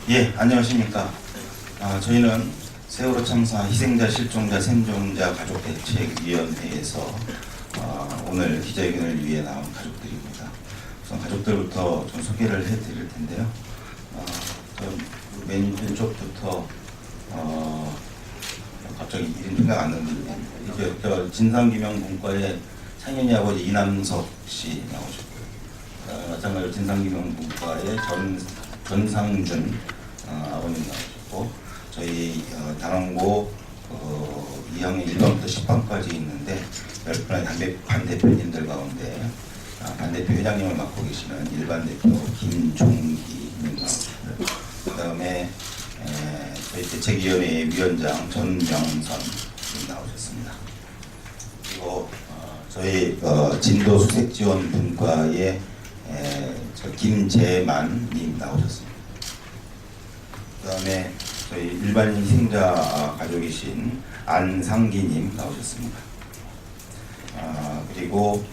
예, 안녕하십니까. 저희는 세월호 참사 희생자, 실종자, 생존자 가족대책위원회에서 오늘 기자회견을 위해 나온 가족들입니다. 우선 가족들부터 좀 소개를 해드릴 텐데요. 맨 왼쪽부터 갑자기 이름 생각 안 나는데 이제 진상규명분과의 창현이 아버지 이남석 씨 나오셨고요. 마찬가지로 진상규명분과의 전상준 아버님 나오셨고, 저희 단원고 2학년 1반부터 10반까지 있는데 10분의 반대표님들 가운데 반대표 회장님을 맡고 계시는 일반 대표 김종기님 나오셨고요. 그 다음에 저희 대책위원회 위원장 전명선님 나오셨습니다. 그리고 저희 진도 수색지원분과의 김재만님 나오셨습니다. 그 다음에 저희 일반 희생자 가족이신 안상기님 나오셨습니다. 그리고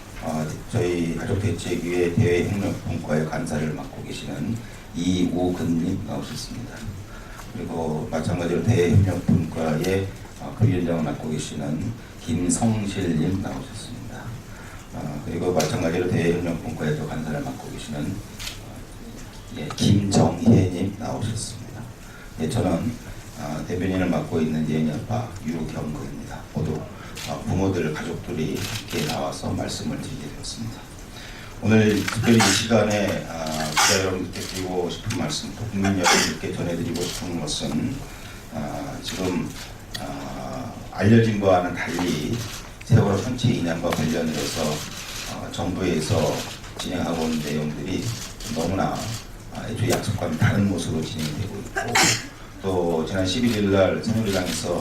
저희 가족대책위의 대외협력분과의 간사를 맡고 계시는 이우근님 나오셨습니다. 그리고 마찬가지로 대외협력분과의 부위원장을 맡고 계시는 김성실님 나오셨습니다. 그리고 마찬가지로 대외협력분과의 또 간사를 맡고 계시는 김정혜님 나오셨습니다. 저는 대변인을 맡고 있는 예은이 아빠 유경근입니다. 모두 부모들, 가족들이 함께 나와서 말씀을 드리게 되었습니다. 오늘 특별히 이 시간에 기자 여러분들께 드리고 싶은 말씀, 또 국민 여러분들께 전해드리고 싶은 것은 지금 알려진 바와는 달리 세월호 선체 인양과 관련을 해서 정부에서 진행하고 있는 내용들이 너무나 애초에 약속과는 다른 모습으로 진행되고 있고, 또 지난 11일 날 새누리당에서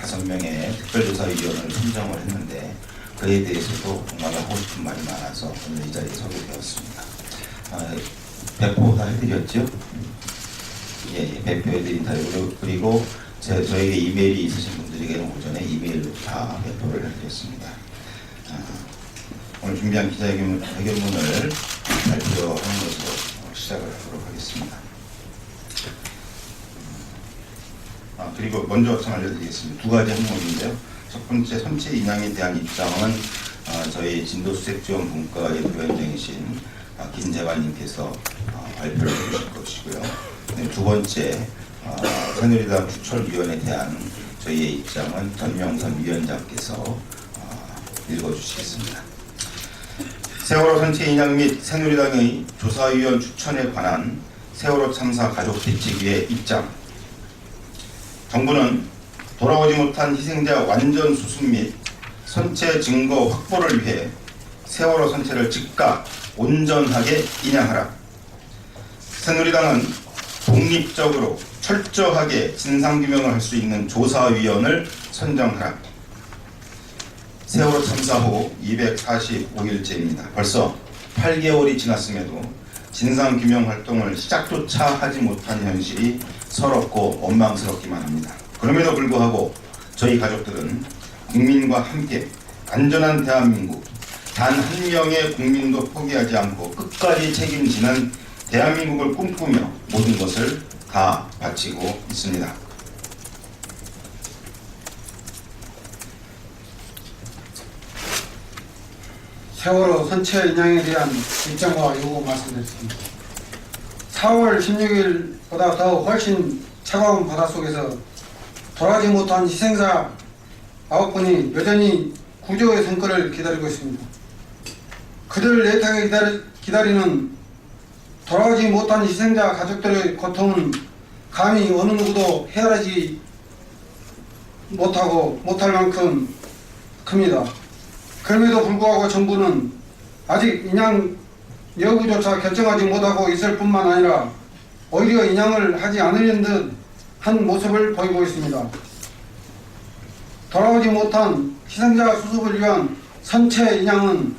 5명의 특별조사위원을 선정을 했는데 그에 대해서도 정말 하고 싶은 말이 많아서 오늘 이 자리에 서게 되었습니다. 배포 다 해드렸죠? 예, 배포해드린 다르고, 그리고 저에게 이메일이 있으신 분들에게는 오전에 이메일로 다 배포를 해드렸습니다. 오늘 준비한 기자회견문을 발표하는 것으로 시작을 하도록 하겠습니다. 그리고 먼저 좀 알려드리겠습니다. 두 가지 항목인데요. 첫 번째, 선체 인양에 대한 입장은 저희 진도수색지원분과의 부위원장이신 김재관님께서 발표를 해주실 것이고요. 두 번째, 새누리당 추천위원회에 대한 저희의 입장은 전명선 위원장께서 읽어주시겠습니다. 세월호 선체 인양 및 새누리당의 조사위원 추천에 관한 세월호 참사 가족대책위의 입장. 정부는 돌아오지 못한 희생자 완전 수습 및 선체 증거 확보를 위해 세월호 선체를 즉각 온전하게 인양하라. 새누리당은 독립적으로 철저하게 진상규명을 할 수 있는 조사위원을 선정하라. 세월호 참사 후 245일째입니다. 벌써 8개월이 지났음에도 진상규명 활동을 시작조차 하지 못한 현실이 서럽고 원망스럽기만 합니다. 그럼에도 불구하고 저희 가족들은 국민과 함께 안전한 대한민국, 단 한 명의 국민도 포기하지 않고 끝까지 책임지는 대한민국을 꿈꾸며 모든 것을 다 바치고 있습니다. 세월호 선체 인양에 대한 입장과 요구 말씀드렸습니다. 4월 16일보다 더 훨씬 차가운 바닷속에서 돌아가지 못한 희생자 9분이 여전히 구조의 성과를 기다리고 있습니다. 그들 애타게 기다리는 돌아가지 못한 희생자 가족들의 고통은 감히 어느 누구도 헤아리지 못할 만큼 큽니다. 그럼에도 불구하고 정부는 아직 인양 여부조차 결정하지 못하고 있을 뿐만 아니라 오히려 인양을 하지 않으려는 듯 한 모습을 보이고 있습니다. 돌아오지 못한 희생자 수습을 위한 선체 인양은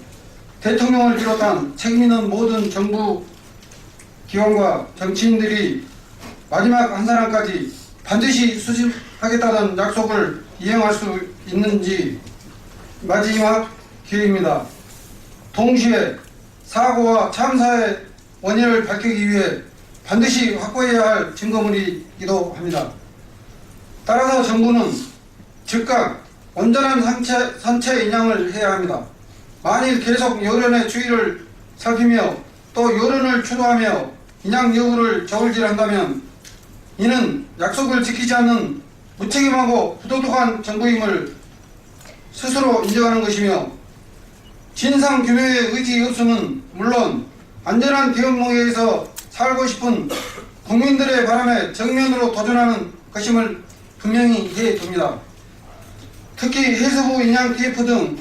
대통령을 비롯한 책임 있는 모든 정부 기관과 정치인들이 마지막 한 사람까지 반드시 수습하겠다는 약속을 이행할 수 있는지 마지막 기회입니다. 동시에 사고와 참사의 원인을 밝히기 위해 반드시 확보해야 할 증거물이기도 합니다. 따라서 정부는 즉각 온전한 선체 인양을 해야 합니다. 만일 계속 여론의 추이를 살피며 또 여론을 추도하며 인양 여부를 저울질한다면 이는 약속을 지키지 않는 무책임하고 부도덕한 정부임을 스스로 인정하는 것이며 진상규명의 의지 없음은 물론 안전한 대한민국에서 살고 싶은 국민들의 바람에 정면으로 도전하는 것임을 분명히 해둡니다. 특히 해수부 인양 TF 등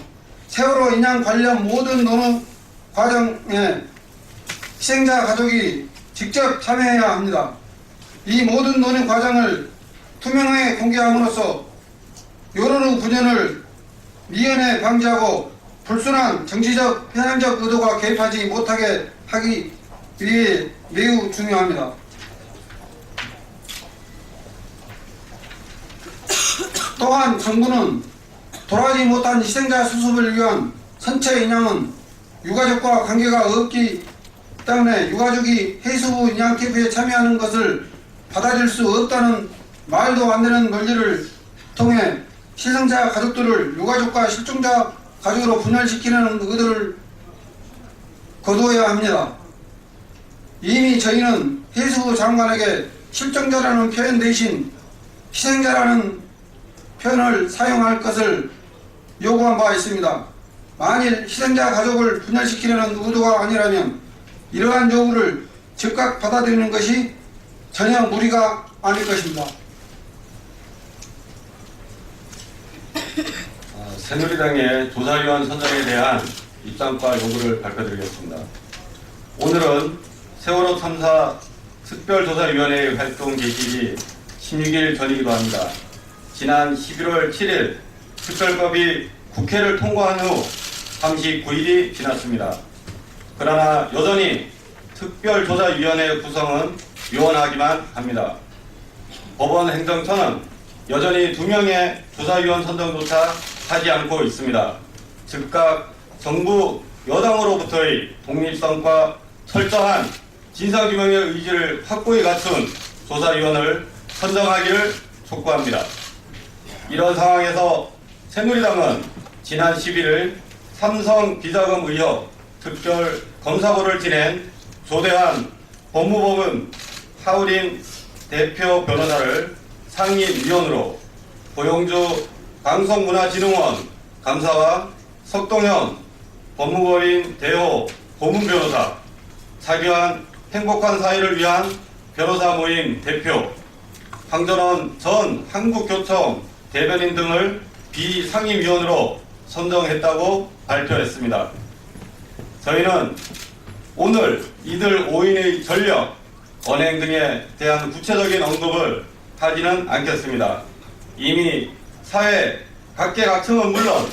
세월호 인양 관련 모든 논의 과정에 희생자 가족이 직접 참여해야 합니다. 이 모든 논의 과정을 투명하게 공개함으로써 여론의 분열을 미연에 방지하고 불순한 정치적 편향적 의도가 개입하지 못하게 하기 위해 매우 중요합니다. 또한 정부는 돌아가지 못한 희생자 수습을 위한 선체 인양은 유가족과 관계가 없기 때문에 유가족이 해수부 인양 캠프에 참여하는 것을 받아들일 수 없다는 말도 안 되는 논리를 통해 희생자 가족들을 유가족과 실종자 가족으로 분열시키는 의도를 거두어야 합니다. 이미 저희는 해수부 장관에게 실종자라는 표현 대신 희생자라는 표현을 사용할 것을 요구한 바 있습니다. 만일 희생자 가족을 분열시키려는 의도가 아니라면 이러한 요구를 즉각 받아들이는 것이 전혀 무리가 아닐 것입니다. 새누리당의 조사위원 선정에 대한 입장과 요구를 밝혀드리겠습니다. 오늘은 세월호 참사 특별조사위원회의 활동 계기일이 16일 전이기도 합니다. 지난 11월 7일 특별법이 국회를 통과한 후 39일이 지났습니다. 그러나 여전히 특별조사위원회 구성은 요원하기만 합니다. 법원 행정처는 여전히 2명의 조사위원 선정조차 하지 않고 있습니다. 즉각 정부 여당으로부터의 독립성과 철저한 진상규명의 의지를 확고히 갖춘 조사위원을 선정하기를 촉구합니다. 이런 상황에서 새누리당은 지난 11일 삼성 비자금 의혹 특별 검사보를 지낸 조대환 법무법인 하우린 대표 변호사를 상임위원으로 고용주 방송문화진흥원 감사와 석동현 법무법인 대호 고문변호사, 차기환 행복한 사회를 위한 변호사 모임 대표, 황전원 전 한국교청 대변인 등을 비상임위원으로 선정했다고 발표했습니다. 저희는 오늘 이들 5인의 전력, 언행 등에 대한 구체적인 언급을 하지는 않겠습니다. 이미 사회 각계각층은 물론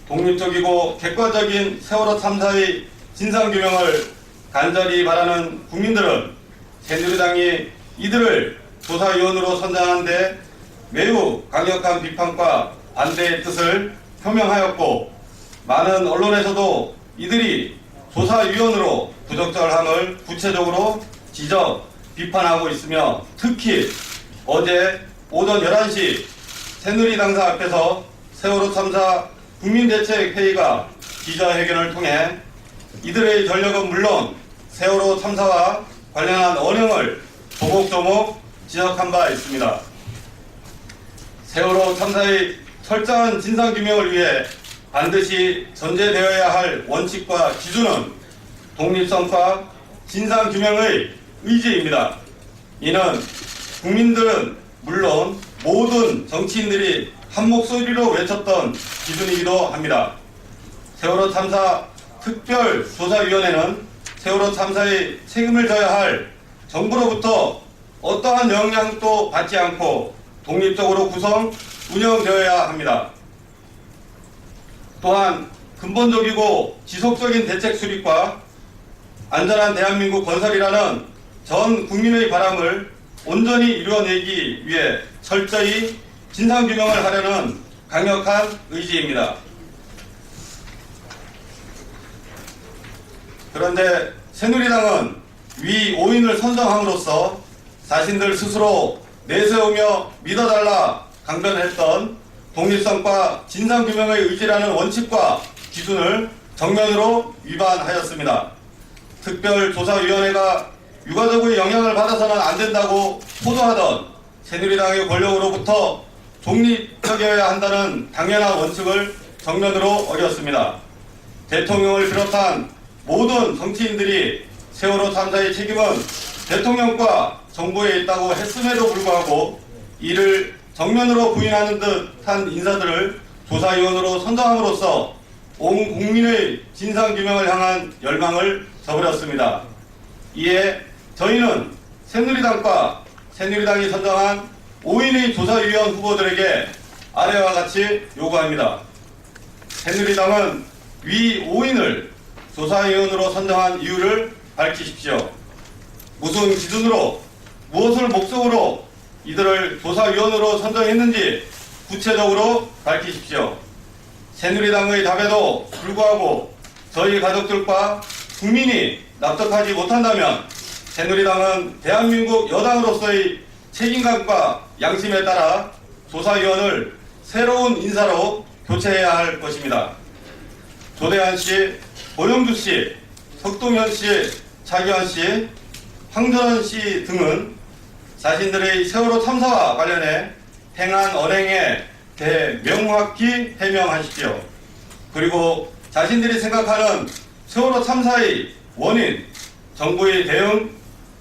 독립적이고 객관적인 세월호 참사의 진상규명을 간절히 바라는 국민들은 새누리당이 이들을 조사위원으로 선정하는데 매우 강력한 비판과 반대의 뜻을 표명하였고, 많은 언론에서도 이들이 조사위원으로 부적절함을 구체적으로 지적, 비판하고 있으며, 특히 어제 오전 11시 새누리당사 앞에서 세월호 참사 국민대책회의가 기자회견을 통해 이들의 전력은 물론 세월호 참사와 관련한 언행을 조목조목 지적한 바 있습니다. 세월호 참사의 철저한 진상규명을 위해 반드시 전제되어야 할 원칙과 기준은 독립성과 진상규명의 의지입니다. 이는 국민들은 물론 모든 정치인들이 한 목소리로 외쳤던 기준이기도 합니다. 세월호 참사 특별조사위원회는 세월호 참사의 책임을 져야 할 정부로부터 어떠한 영향도 받지 않고 독립적으로 구성, 운영되어야 합니다. 또한 근본적이고 지속적인 대책 수립과 안전한 대한민국 건설이라는 전 국민의 바람을 온전히 이루어내기 위해 철저히 진상규명을 하려는 강력한 의지입니다. 그런데 새누리당은 위 5인을 선정함으로써 자신들 스스로 내세우며 믿어달라 강변했던 독립성과 진상규명의 의지라는 원칙과 기준을 정면으로 위반하였습니다. 특별조사위원회가 유가족의 영향을 받아서는 안 된다고 호도하던 새누리당의 권력으로부터 독립적이어야 한다는 당연한 원칙을 정면으로 어겼습니다. 대통령을 비롯한 모든 정치인들이 세월호 참사의 책임은 대통령과 정부에 있다고 했음에도 불구하고 이를 정면으로 부인하는 듯한 인사들을 조사위원으로 선정함으로써 온 국민의 진상규명을 향한 열망을 저버렸습니다. 이에 저희는 새누리당과 새누리당이 선정한 5인의 조사위원 후보들에게 아래와 같이 요구합니다. 새누리당은 위 5인을 조사위원으로 선정한 이유를 밝히십시오. 무슨 기준으로 무엇을 목적으로 이들을 조사위원으로 선정했는지 구체적으로 밝히십시오. 새누리당의 답에도 불구하고 저희 가족들과 국민이 납득하지 못한다면 새누리당은 대한민국 여당으로서의 책임감과 양심에 따라 조사위원을 새로운 인사로 교체해야 할 것입니다. 조대한 씨, 고영주 씨, 석동현 씨, 차기환 씨, 황전원 씨 등은 자신들의 세월호 참사와 관련해 행한 언행에 대해 명확히 해명하십시오. 그리고 자신들이 생각하는 세월호 참사의 원인, 정부의 대응,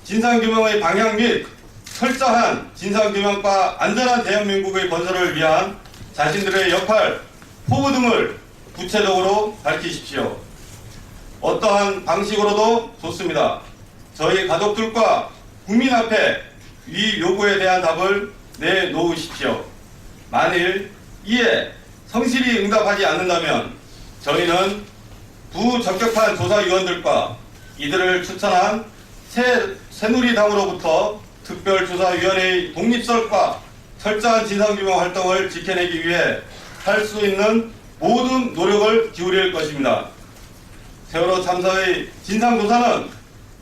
진상규명의 방향 및 철저한 진상규명과 안전한 대한민국의 건설을 위한 자신들의 역할, 포부 등을 구체적으로 밝히십시오. 어떠한 방식으로도 좋습니다. 저희 가족들과 국민 앞에 이 요구에 대한 답을 내놓으십시오. 만일 이에 성실히 응답하지 않는다면 저희는 부적격한 조사위원들과 이들을 추천한 새누리당으로부터 특별조사위원회의 독립성과 철저한 진상규명 활동을 지켜내기 위해 할 수 있는 모든 노력을 기울일 것입니다. 세월호 참사의 진상조사는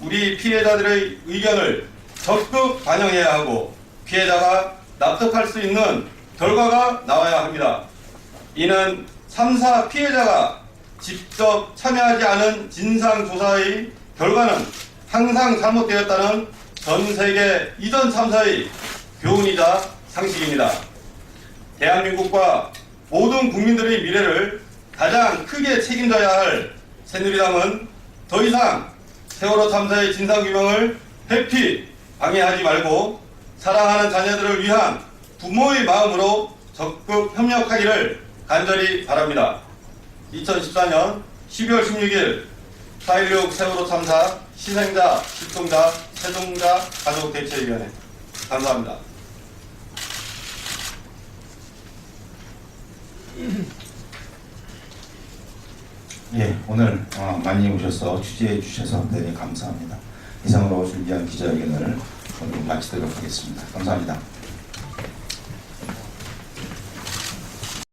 우리 피해자들의 의견을 적극 반영해야 하고 피해자가 납득할 수 있는 결과가 나와야 합니다. 이는 3사 피해자가 직접 참여하지 않은 진상조사의 결과는 항상 잘못되었다는 전 세계 이전 참사의 교훈이자 상식입니다. 대한민국과 모든 국민들의 미래를 가장 크게 책임져야 할 새누리당은 더 이상 세월호 참사의 진상규명을 회피, 방해하지 말고 사랑하는 자녀들을 위한 부모의 마음으로 적극 협력하기를 간절히 바랍니다. 2014년 12월 16일 4.16 세월호 참사 희생자, 실종자, 최종자 가족대책위원회 감사합니다. 예, 오늘 많이 오셔서 취재해 주셔서 대단히 감사합니다. 이상으로 준비한 기자회견을 오늘 마치도록 하겠습니다. 감사합니다.